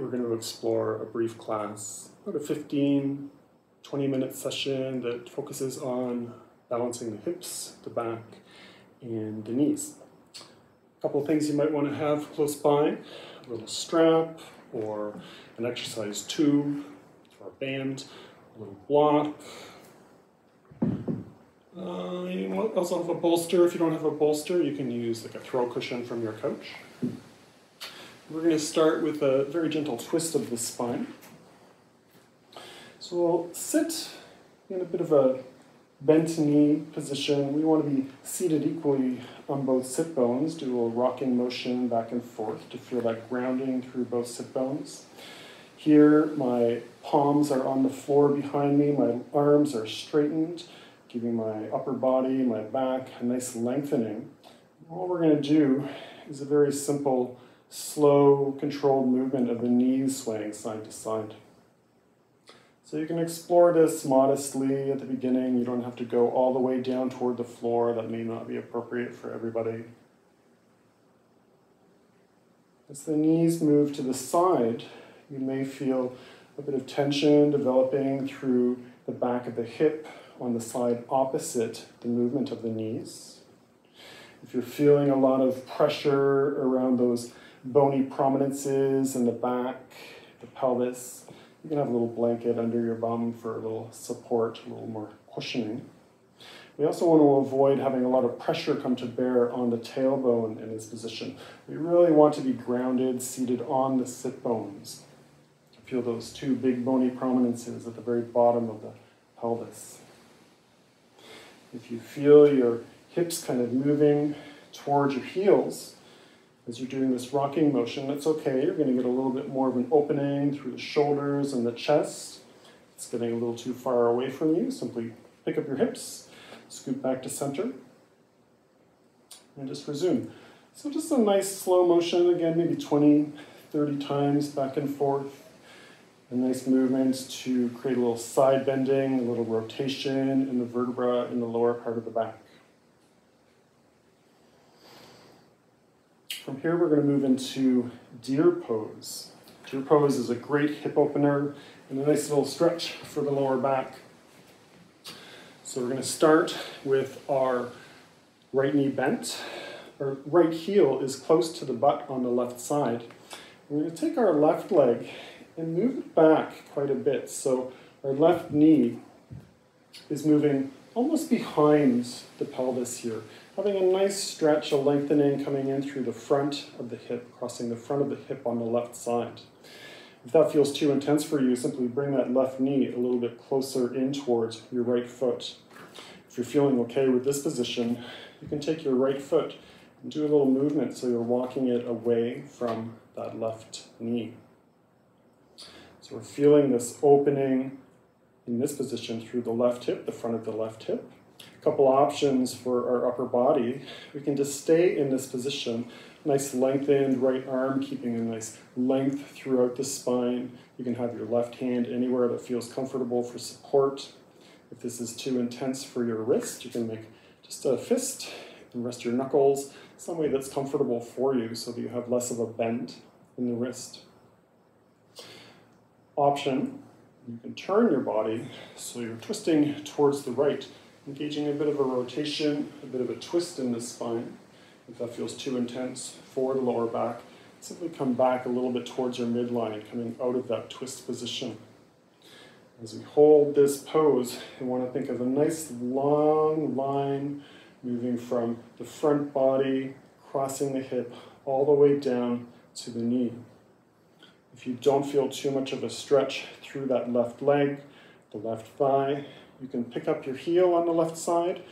we're going to explore a brief class, about a 15, 20-minute session that focuses on balancing the hips, the back, and the knees. A couple of things you might want to have close by: a little strap, or an exercise tube, or a band, a little block. You might also have a bolster. If you don't have a bolster, you can use like a throw cushion from your couch. We're going to start with a very gentle twist of the spine. So we'll sit in a bit of a bent knee position. We want to be seated equally on both sit bones. Do a little rocking motion back and forth to feel that grounding through both sit bones. Here, my palms are on the floor behind me. My arms are straightened, giving my upper body, my back, a nice lengthening. All we're going to do is a very simple, slow, controlled movement of the knees swaying side to side. So you can explore this modestly at the beginning. You don't have to go all the way down toward the floor. That may not be appropriate for everybody. As the knees move to the side, you may feel a bit of tension developing through the back of the hip on the side opposite the movement of the knees. If you're feeling a lot of pressure around those bony prominences in the back, the pelvis, you can have a little blanket under your bum for a little support, a little more cushioning. We also want to avoid having a lot of pressure come to bear on the tailbone in this position. We really want to be grounded, seated on the sit bones. Feel those two big bony prominences at the very bottom of the pelvis. If you feel your hips kind of moving towards your heels as you're doing this rocking motion, that's okay. You're going to get a little bit more of an opening through the shoulders and the chest. If it's getting a little too far away from you, simply pick up your hips, scoot back to center, and just resume. So just a nice slow motion, again, maybe 20, 30 times back and forth. A nice movement to create a little side bending, a little rotation in the vertebra in the lower part of the back. From here, we're going to move into deer pose. Deer pose is a great hip opener and a nice little stretch for the lower back. So we're going to start with our right knee bent. Our right heel is close to the butt on the left side. We're going to take our left leg and move it back quite a bit. So our left knee is moving almost behind the pelvis here, having a nice stretch, a lengthening coming in through the front of the hip, crossing the front of the hip on the left side. If that feels too intense for you, simply bring that left knee a little bit closer in towards your right foot. If you're feeling okay with this position, you can take your right foot and do a little movement so you're walking it away from that left knee. So we're feeling this opening in this position through the left hip, the front of the left hip. A couple options for our upper body. We can just stay in this position. Nice lengthened right arm, keeping a nice length throughout the spine. You can have your left hand anywhere that feels comfortable for support. If this is too intense for your wrist, you can make just a fist and rest your knuckles some way that's comfortable for you so that you have less of a bend in the wrist. Option, you can turn your body so you're twisting towards the right, engaging a bit of a rotation, a bit of a twist in the spine. If that feels too intense for the lower back, simply come back a little bit towards your midline, coming out of that twist position. As we hold this pose, you want to think of a nice long line moving from the front body, crossing the hip, all the way down to the knee. If you don't feel too much of a stretch through that left leg, the left thigh, you can pick up your heel on the left side.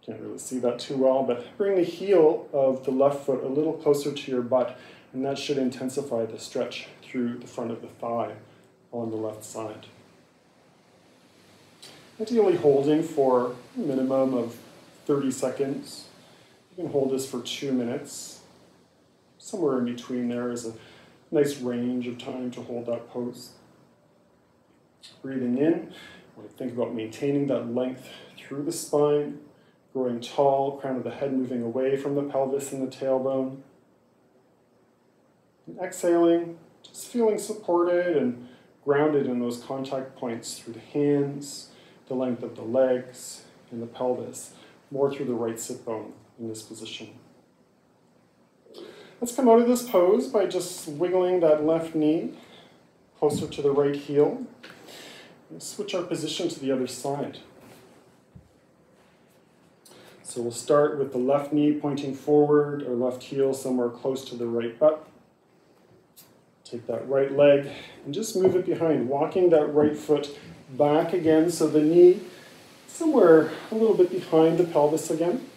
Can't really see that too well, but bring the heel of the left foot a little closer to your butt, and that should intensify the stretch through the front of the thigh on the left side. Ideally holding for a minimum of 30 seconds. You can hold this for 2 minutes. Somewhere in between there is a nice range of time to hold that pose. Breathing in, want to think about maintaining that length through the spine, growing tall, crown of the head moving away from the pelvis and the tailbone. And exhaling, Just feeling supported and grounded in those contact points through the hands, the length of the legs, and the pelvis, more through the right sit bone in this position. Let's come out of this pose by just wiggling that left knee closer to the right heel. We'll switch our position to the other side. So we'll start with the left knee pointing forward, or left heel somewhere close to the right butt. Take that right leg and just move it behind, walking that right foot back again, so the knee somewhere a little bit behind the pelvis again.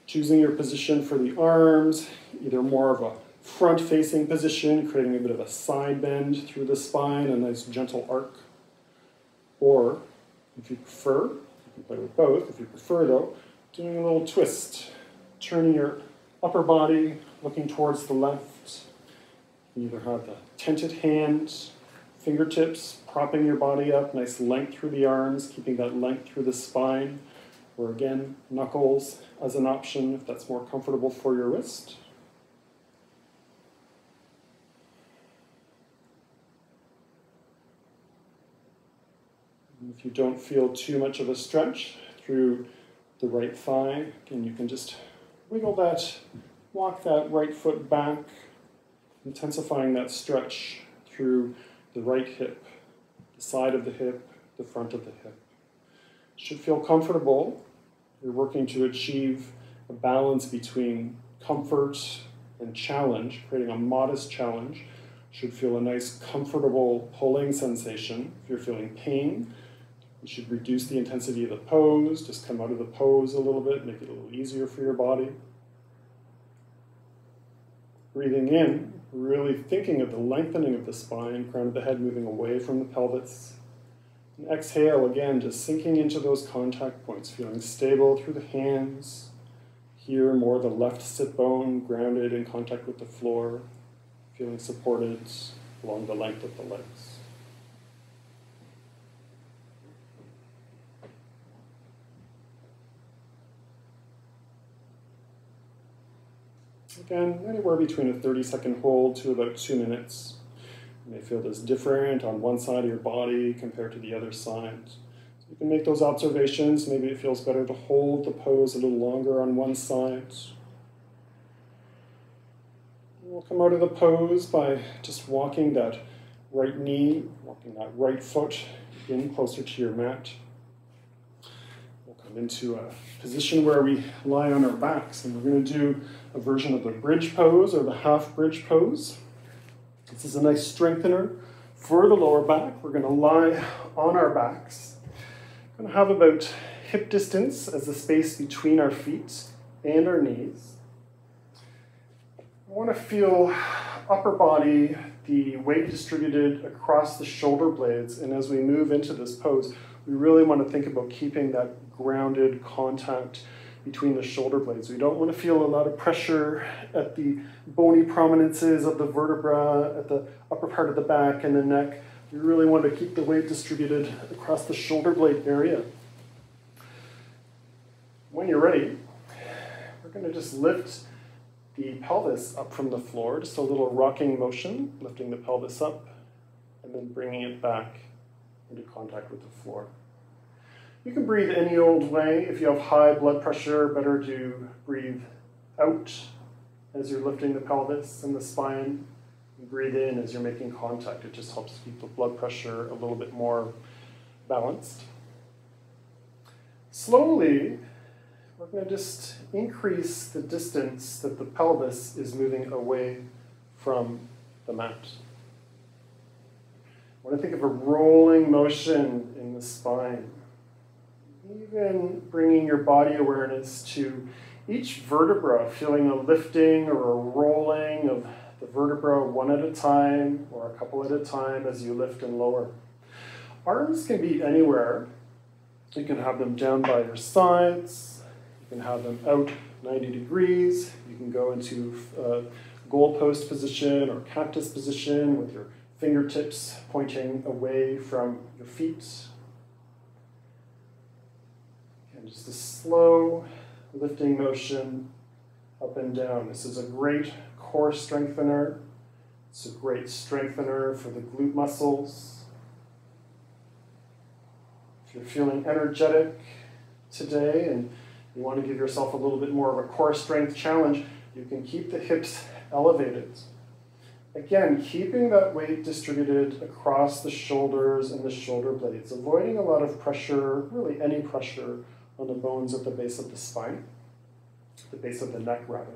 Choosing your position for the arms, either more of a front-facing position, creating a bit of a side bend through the spine, a nice gentle arc. Or, if you prefer, you can play with both. If you prefer, though, doing a little twist, turning your upper body, looking towards the left. You either have the tented hand, fingertips, propping your body up, nice length through the arms, keeping that length through the spine. Or again, knuckles as an option if that's more comfortable for your wrist. And if you don't feel too much of a stretch through the right thigh, again, you can just wiggle that, walk that right foot back, intensifying that stretch through the right hip, the side of the hip, the front of the hip. Should feel comfortable. You're working to achieve a balance between comfort and challenge, creating a modest challenge. Should feel a nice, comfortable pulling sensation. If you're feeling pain, you should reduce the intensity of the pose, just come out of the pose a little bit, make it a little easier for your body. Breathing in, really thinking of the lengthening of the spine, crown of the head moving away from the pelvis. And exhale, again, just sinking into those contact points, feeling stable through the hands. Here, more the left sit bone, grounded in contact with the floor, feeling supported along the length of the legs. Again, anywhere between a 30-second hold to about 2 minutes. You may feel this different on one side of your body compared to the other side. So you can make those observations. Maybe it feels better to hold the pose a little longer on one side. We'll come out of the pose by just walking that right knee, walking that right foot in closer to your mat. We'll come into a position where we lie on our backs, and we're going to do a version of the bridge pose or the half bridge pose. This is a nice strengthener for the lower back. We're going to lie on our backs. We're going to have about hip distance as the space between our feet and our knees. I want to feel upper body, the weight distributed across the shoulder blades, and as we move into this pose, we really want to think about keeping that grounded contact between the shoulder blades. We don't want to feel a lot of pressure at the bony prominences of the vertebra, at the upper part of the back and the neck. We really want to keep the weight distributed across the shoulder blade area. When you're ready, we're going to just lift the pelvis up from the floor, just a little rocking motion, lifting the pelvis up and then bringing it back into contact with the floor. You can breathe any old way. If you have high blood pressure, better to breathe out as you're lifting the pelvis and the spine. And breathe in as you're making contact. It just helps keep the blood pressure a little bit more balanced. Slowly, we're going to just increase the distance that the pelvis is moving away from the mat. I want to think of a rolling motion in the spine. Even bringing your body awareness to each vertebra, feeling a lifting or a rolling of the vertebra one at a time or a couple at a time as you lift and lower. Arms can be anywhere. You can have them down by your sides. You can have them out 90 degrees. You can go into goalpost position or cactus position with your fingertips pointing away from your feet. Just a slow lifting motion up and down. This is a great core strengthener It's a great strengthener for the glute muscles. If you're feeling energetic today and you want to give yourself a little bit more of a core strength challenge, you can keep the hips elevated. Again, keeping that weight distributed across the shoulders and the shoulder blades, avoiding a lot of pressure, really any pressure on the bones at the base of the spine, the base of the neck rather.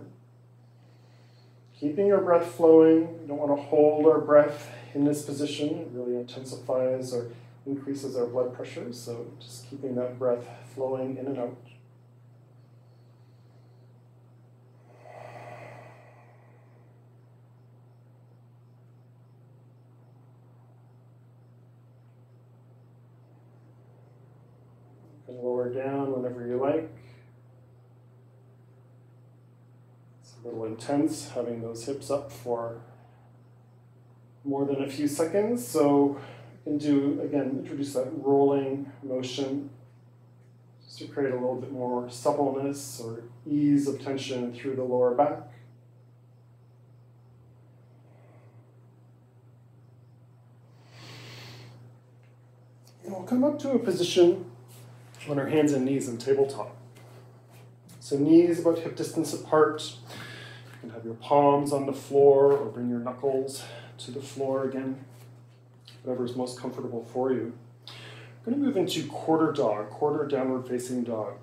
Keeping your breath flowing. You don't want to hold our breath in this position. It really intensifies or increases our blood pressure, so just keeping that breath flowing in and out. You can lower down whenever you like. A little intense having those hips up for more than a few seconds, so you can do, again, introduce that rolling motion just to create a little bit more suppleness or ease of tension through the lower back. And we'll come up to a position on our hands and knees in tabletop. So knees about hip distance apart. You can have your palms on the floor or bring your knuckles to the floor again, whatever is most comfortable for you. I'm going to move into quarter dog, quarter downward facing dog.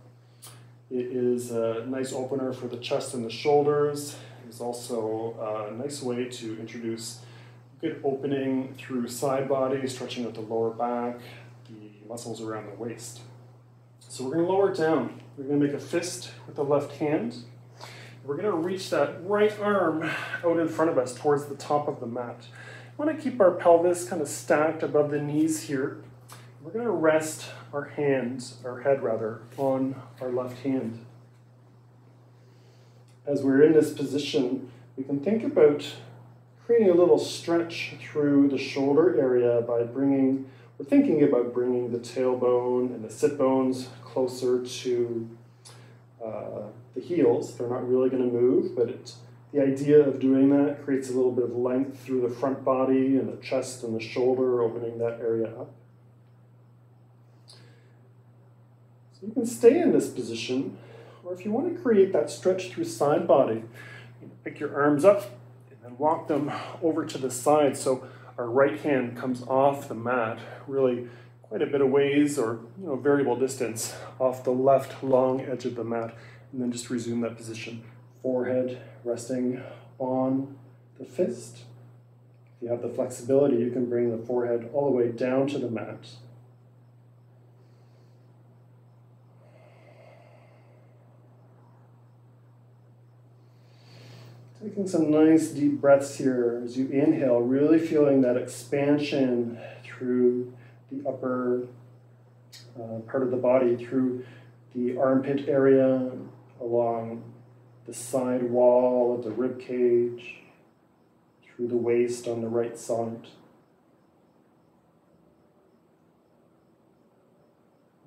It is a nice opener for the chest and the shoulders. It's also a nice way to introduce good opening through side body, stretching out the lower back, the muscles around the waist. So we're going to lower down. We're going to make a fist with the left hand. We're going to reach that right arm out in front of us towards the top of the mat. We want to keep our pelvis kind of stacked above the knees here. We're going to rest our hands, our head rather, on our left hand. As we're in this position, we can think about creating a little stretch through the shoulder area by we're thinking about bringing the tailbone and the sit bones closer to the heels. They're not really going to move, but the idea of doing that creates a little bit of length through the front body and the chest and the shoulder, opening that area up. So you can stay in this position, or if you want to create that stretch through side body, you pick your arms up and then walk them over to the side so our right hand comes off the mat, really quite a bit of ways or variable distance off the left long edge of the mat, and then just resume that position. Forehead resting on the fist. If you have the flexibility, you can bring the forehead all the way down to the mat. Taking some nice deep breaths here as you inhale, really feeling that expansion through the upper part of the body, through the armpit area, along the side wall of the rib cage, through the waist on the right side.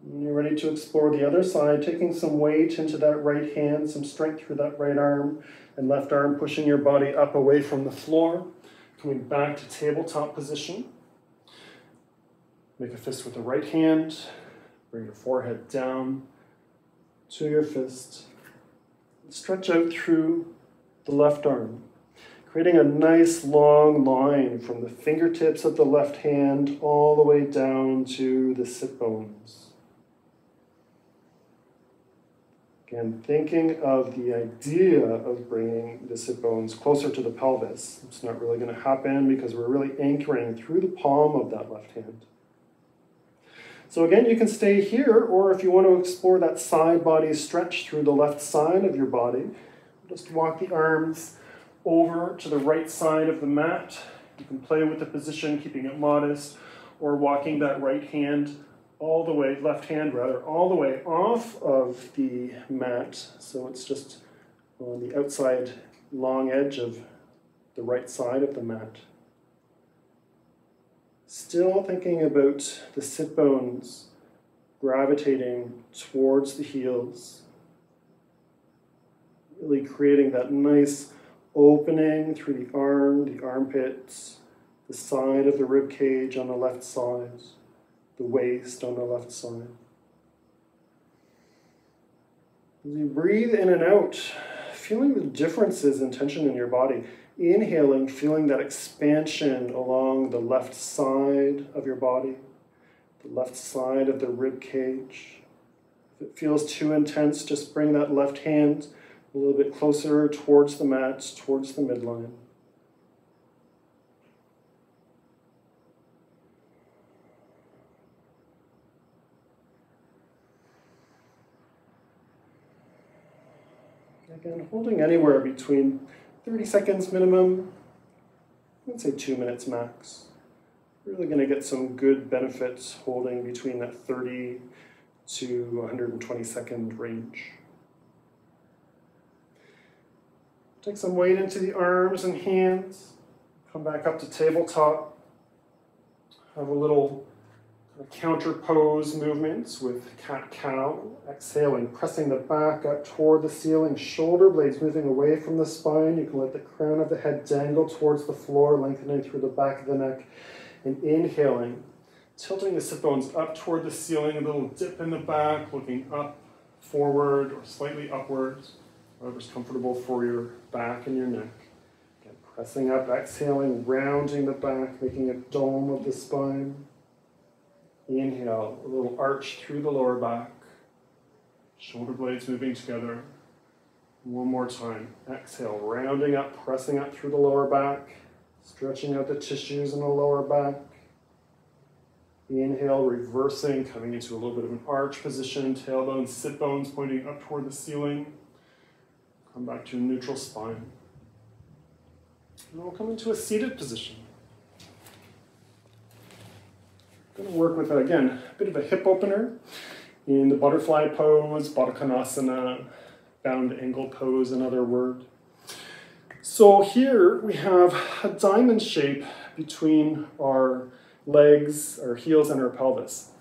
When you're ready to explore the other side, taking some weight into that right hand, some strength through that right arm and left arm, pushing your body up away from the floor, coming back to tabletop position. Make a fist with the right hand, bring your forehead down to your fist. Stretch out through the left arm, creating a nice long line from the fingertips of the left hand all the way down to the sit bones. Again, thinking of the idea of bringing the sit bones closer to the pelvis. It's not really going to happen because we're really anchoring through the palm of that left hand. So again, you can stay here, or if you want to explore that side body stretch through the left side of your body, just walk the arms over to the right side of the mat. You can play with the position, keeping it modest, or walking that right hand all the way, left hand rather, all the way off of the mat. So it's just on the outside long edge of the right side of the mat. Still thinking about the sit bones gravitating towards the heels, really creating that nice opening through the arm, the armpits, the side of the rib cage on the left side, the waist on the left side. As you breathe in and out, feeling the differences in tension in your body. Inhaling, feeling that expansion along the left side of your body, the left side of the rib cage. If it feels too intense, just bring that left hand a little bit closer towards the mat, towards the midline. Again, holding anywhere between 30 seconds minimum, I'd say 2 minutes max. Really going to get some good benefits holding between that 30 to 120 second range. Take some weight into the arms and hands. Come back up to tabletop. Have a little counter pose movements with cat-cow. Exhaling, pressing the back up toward the ceiling. Shoulder blades moving away from the spine. You can let the crown of the head dangle towards the floor, lengthening through the back of the neck. And inhaling, tilting the sit bones up toward the ceiling, a little dip in the back, looking up, forward, or slightly upwards, whatever's comfortable for your back and your neck. Again, pressing up, exhaling, rounding the back, making a dome of the spine. Inhale, a little arch through the lower back, shoulder blades moving together. One more time. Exhale, rounding up, pressing up through the lower back, stretching out the tissues in the lower back. Inhale, reversing, coming into a little bit of an arch position, tailbone, sit bones pointing up toward the ceiling. Come back to a neutral spine. And we'll come into a seated position. Going to work with, again, a bit of a hip opener in the butterfly pose, Konasana, bound angle pose, another word. So here we have a diamond shape between our legs, our heels, and our pelvis.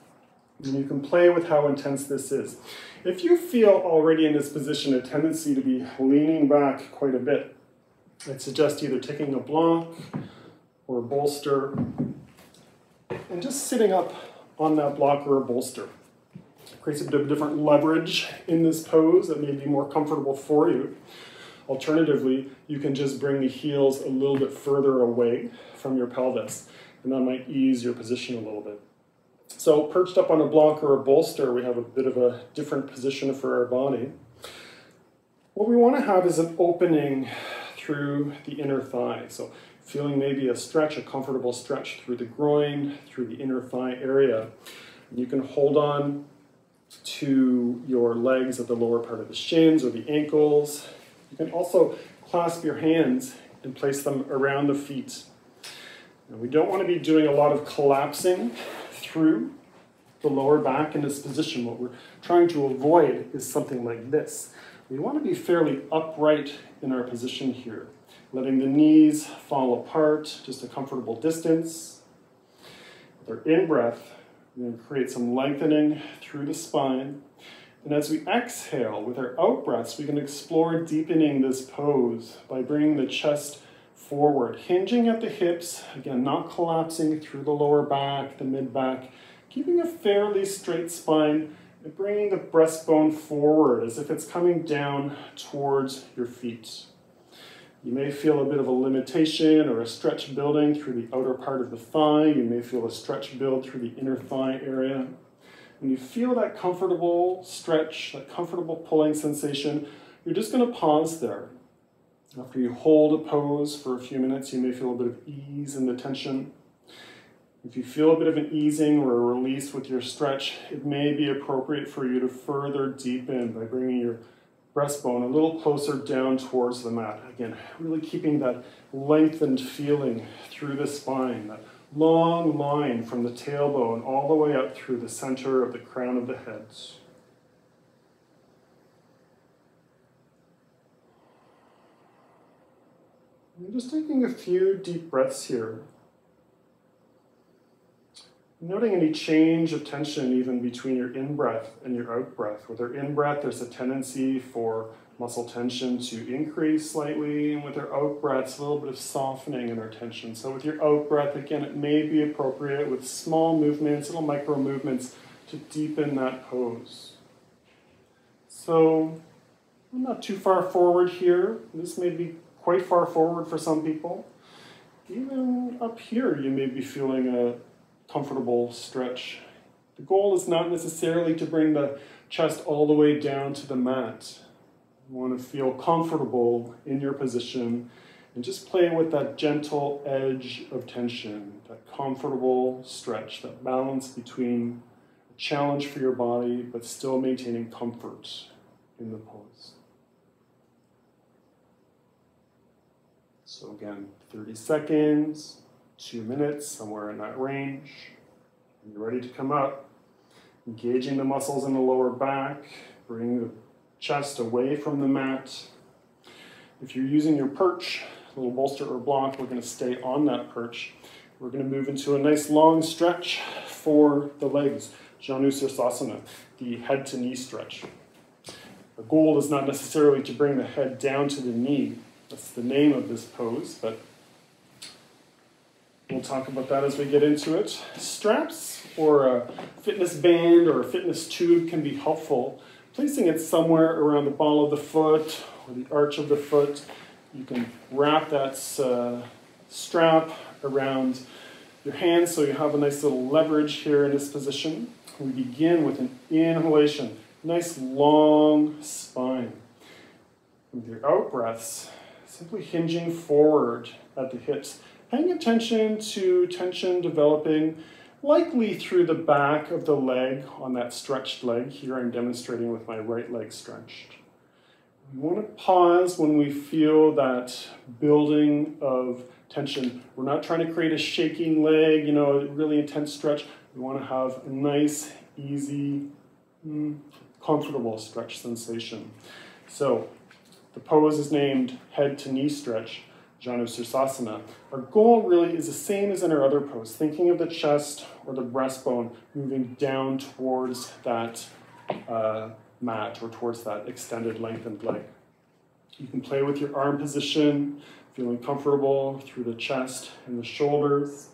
And you can play with how intense this is. If you feel already in this position a tendency to be leaning back quite a bit, I'd suggest either taking a block or a bolster and just sitting up on that block or a bolster. It creates a bit of different leverage in this pose that may be more comfortable for you. Alternatively, you can just bring the heels a little bit further away from your pelvis, and that might ease your position a little bit. So perched up on a block or a bolster, we have a bit of a different position for our body. What we want to have is an opening through the inner thigh. So feeling maybe a stretch, a comfortable stretch through the groin, through the inner thigh area. And you can hold on to your legs at the lower part of the shins or the ankles. You can also clasp your hands and place them around the feet. Now, we don't want to be doing a lot of collapsing through the lower back in this position. What we're trying to avoid is something like this. We want to be fairly upright in our position here, letting the knees fall apart, just a comfortable distance. With our in-breath, we're going to create some lengthening through the spine. And as we exhale, with our out-breaths, we can explore deepening this pose by bringing the chest forward, hinging at the hips, again, not collapsing through the lower back, the mid-back, keeping a fairly straight spine, and bringing the breastbone forward as if it's coming down towards your feet. You may feel a bit of a limitation or a stretch building through the outer part of the thigh. You may feel a stretch build through the inner thigh area. When you feel that comfortable stretch, that comfortable pulling sensation, you're just going to pause there. After you hold a pose for a few minutes, you may feel a bit of ease in the tension. If you feel a bit of an easing or a release with your stretch, it may be appropriate for you to further deepen by bringing your breastbone a little closer down towards the mat. Again, really keeping that lengthened feeling through the spine, that long line from the tailbone all the way up through the center of the crown of the head. I'm just taking a few deep breaths here. Noting any change of tension even between your in-breath and your out-breath. With our in-breath, there's a tendency for muscle tension to increase slightly, and with our out breaths, a little bit of softening in our tension. So with your out breath, again, it may be appropriate with small movements, little micro movements to deepen that pose. So I'm not too far forward here. This may be quite far forward for some people. Even up here, you may be feeling a comfortable stretch. The goal is not necessarily to bring the chest all the way down to the mat. You want to feel comfortable in your position and just play with that gentle edge of tension, that comfortable stretch, that balance between a challenge for your body but still maintaining comfort in the pose. So again, 30 seconds, 2 minutes, somewhere in that range. When you're ready to come up, engaging the muscles in the lower back, bring the chest away from the mat. If you're using your perch, a little bolster or block, we're going to stay on that perch. We're going to move into a nice long stretch for the legs, Janu Sirsasana, the head to knee stretch. The goal is not necessarily to bring the head down to the knee. That's the name of this pose, but we'll talk about that as we get into it. Straps or a fitness band or a fitness tube can be helpful. Placing it somewhere around the ball of the foot or the arch of the foot, you can wrap that strap around your hands so you have a nice little leverage here in this position. We begin with an inhalation, nice long spine. With your out breaths, simply hinging forward at the hips, paying attention to tension developing likely through the back of the leg on that stretched leg. Here I'm demonstrating with my right leg stretched. We want to pause when we feel that building of tension. We're not trying to create a shaking leg, a really intense stretch. We want to have a nice, easy, comfortable stretch sensation. So the pose is named head to knee stretch, Janu Sirsasana. Our goal really is the same as in our other pose, thinking of the chest or the breastbone moving down towards that mat or towards that extended, lengthened leg. You can play with your arm position, feeling comfortable through the chest and the shoulders.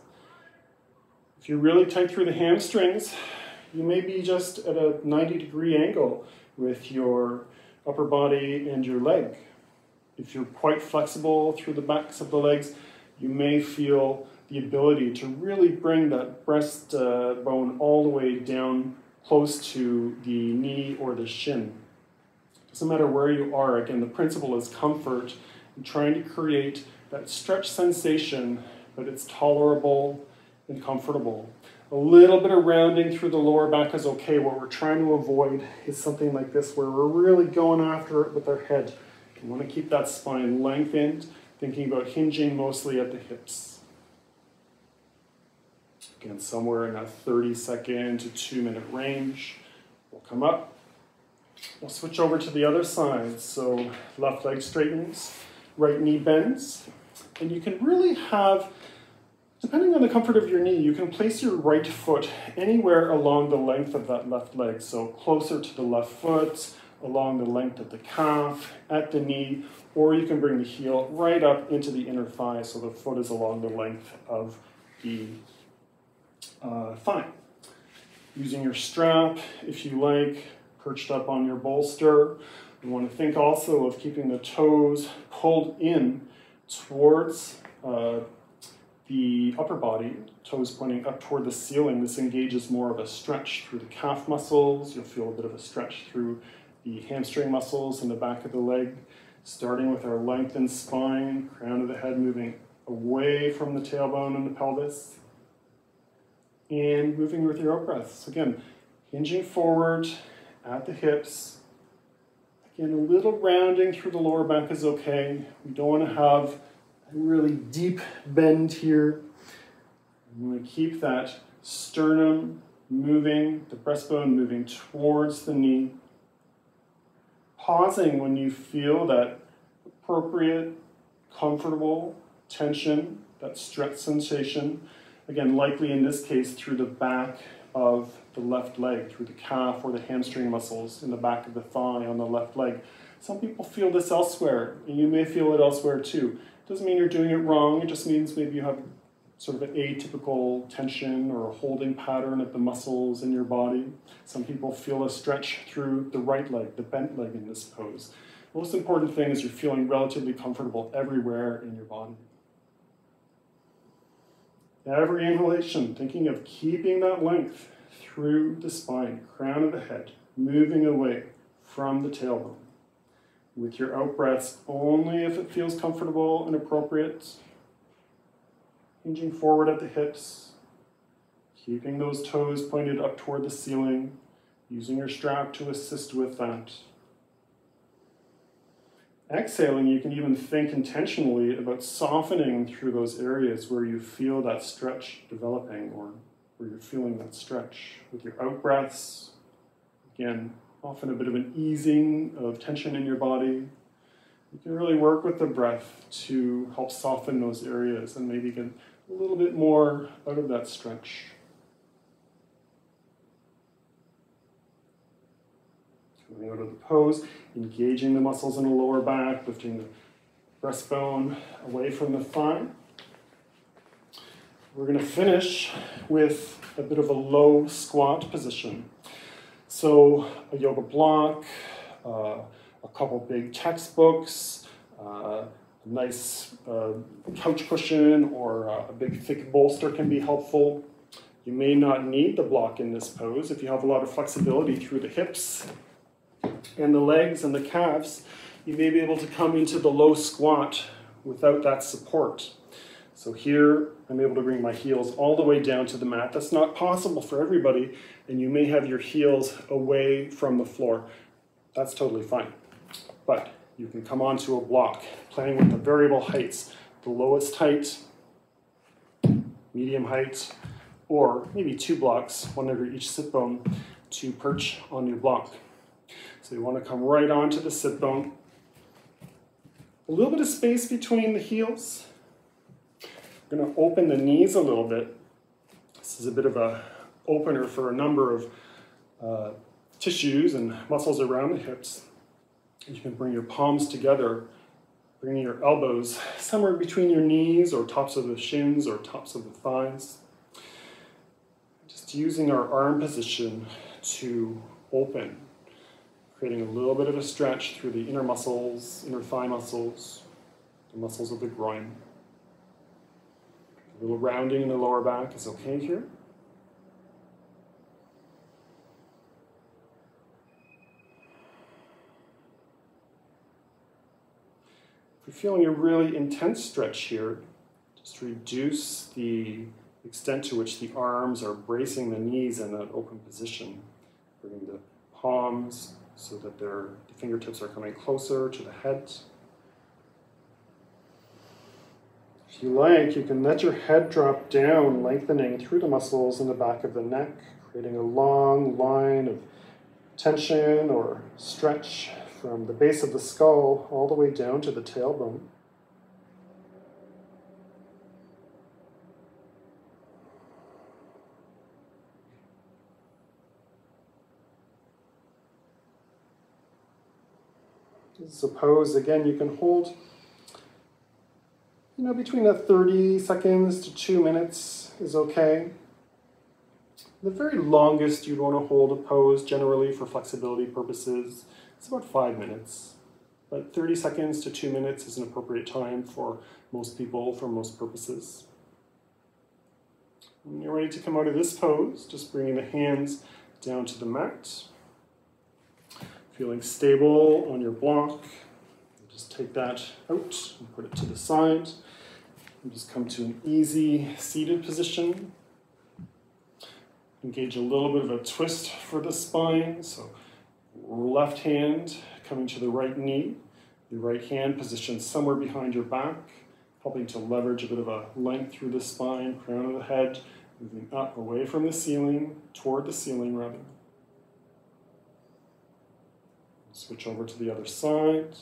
If you're really tight through the hamstrings, you may be just at a 90-degree angle with your upper body and your leg. If you're quite flexible through the backs of the legs, you may feel the ability to really bring that breast bone all the way down close to the knee or the shin. Doesn't matter where you are. Again, the principle is comfort and trying to create that stretch sensation, but it's tolerable and comfortable. A little bit of rounding through the lower back is okay. What we're trying to avoid is something like this where we're really going after it with our head. We want to keep that spine lengthened, thinking about hinging mostly at the hips. Again, somewhere in that 30-second to 2-minute range. We'll come up. We'll switch over to the other side. So left leg straightens, right knee bends. And you can really have, depending on the comfort of your knee, you can place your right foot anywhere along the length of that left leg. So closer to the left foot, along the length of the calf, at the knee, or you can bring the heel right up into the inner thigh so the foot is along the length of the thigh. Using your strap, if you like, perched up on your bolster. You want to think also of keeping the toes pulled in towards the upper body, toes pointing up toward the ceiling. This engages more of a stretch through the calf muscles. You'll feel a bit of a stretch through the hamstring muscles in the back of the leg, starting with our lengthened spine, crown of the head moving away from the tailbone and the pelvis, and moving with your out breaths. Again, hinging forward at the hips. Again, a little rounding through the lower back is okay. We don't want to have a really deep bend here. We want to keep that sternum moving, the breastbone moving towards the knee. Pausing when you feel that appropriate, comfortable tension, that stretch sensation. Again, likely in this case through the back of the left leg, through the calf or the hamstring muscles in the back of the thigh on the left leg. Some people feel this elsewhere, and you may feel it elsewhere too. It doesn't mean you're doing it wrong, it just means maybe you have sort of an atypical tension or a holding pattern of the muscles in your body. Some people feel a stretch through the right leg, the bent leg in this pose. Most important thing is you're feeling relatively comfortable everywhere in your body. Every inhalation, thinking of keeping that length through the spine, crown of the head, moving away from the tailbone. With your out breaths, only if it feels comfortable and appropriate. Hinging forward at the hips, keeping those toes pointed up toward the ceiling, using your strap to assist with that. Exhaling, you can even think intentionally about softening through those areas where you feel that stretch developing or where you're feeling that stretch. With your out breaths, again, often a bit of an easing of tension in your body. You can really work with the breath to help soften those areas and maybe get a little bit more out of that stretch. Coming out of the pose, engaging the muscles in the lower back, lifting the breastbone away from the thigh. We're going to finish with a bit of a low squat position. So a yoga block, a couple big textbooks, a nice couch cushion or a big thick bolster can be helpful. You may not need the block in this pose. If you have a lot of flexibility through the hips and the legs and the calves, you may be able to come into the low squat without that support. So here, I'm able to bring my heels all the way down to the mat. That's not possible for everybody, and you may have your heels away from the floor. That's totally fine. But you can come onto a block, playing with the variable heights, the lowest height, medium height, or maybe 2 blocks, one under each sit bone, to perch on your block. So you want to come right onto the sit bone. A little bit of space between the heels. I'm going to open the knees a little bit. This is a bit of an opener for a number of tissues and muscles around the hips. You can bring your palms together, bringing your elbows somewhere between your knees or tops of the shins or tops of the thighs. Just using our arm position to open, creating a little bit of a stretch through the inner muscles, inner thigh muscles, the muscles of the groin. A little rounding in the lower back is okay here. If you're feeling a really intense stretch here, just reduce the extent to which the arms are bracing the knees in that open position. Bringing the palms so that the fingertips are coming closer to the head. If you like, you can let your head drop down, lengthening through the muscles in the back of the neck, creating a long line of tension or stretch from the base of the skull all the way down to the tailbone. Suppose, again, you can hold between 30 seconds to 2 minutes is okay. The very longest you'd want to hold a pose, generally for flexibility purposes, is about 5 minutes. But 30 seconds to 2 minutes is an appropriate time for most people, for most purposes. When you're ready to come out of this pose, just bringing the hands down to the mat. Feeling stable on your block. Just take that out and put it to the side. And just come to an easy seated position. Engage a little bit of a twist for the spine. So left hand coming to the right knee. The right hand positioned somewhere behind your back, helping to leverage a bit of a length through the spine, crown of the head, moving up away from the ceiling, toward the ceiling rather. Switch over to the other side.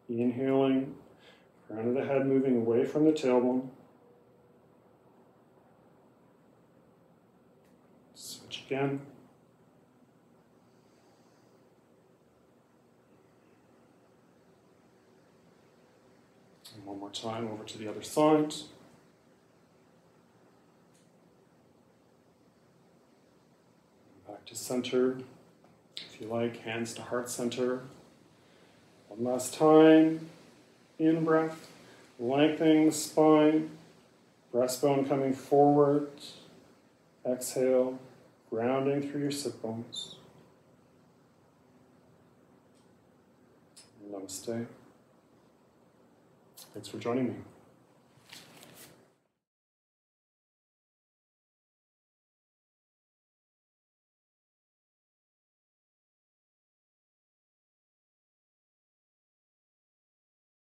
Inhaling, crown of the head moving away from the tailbone. Switch again. time over to the other side. Back to center. If you like, hands to heart center. One last time. In breath, lengthening the spine, breastbone coming forward. Exhale, grounding through your sit bones. Namaste. Thanks for joining me.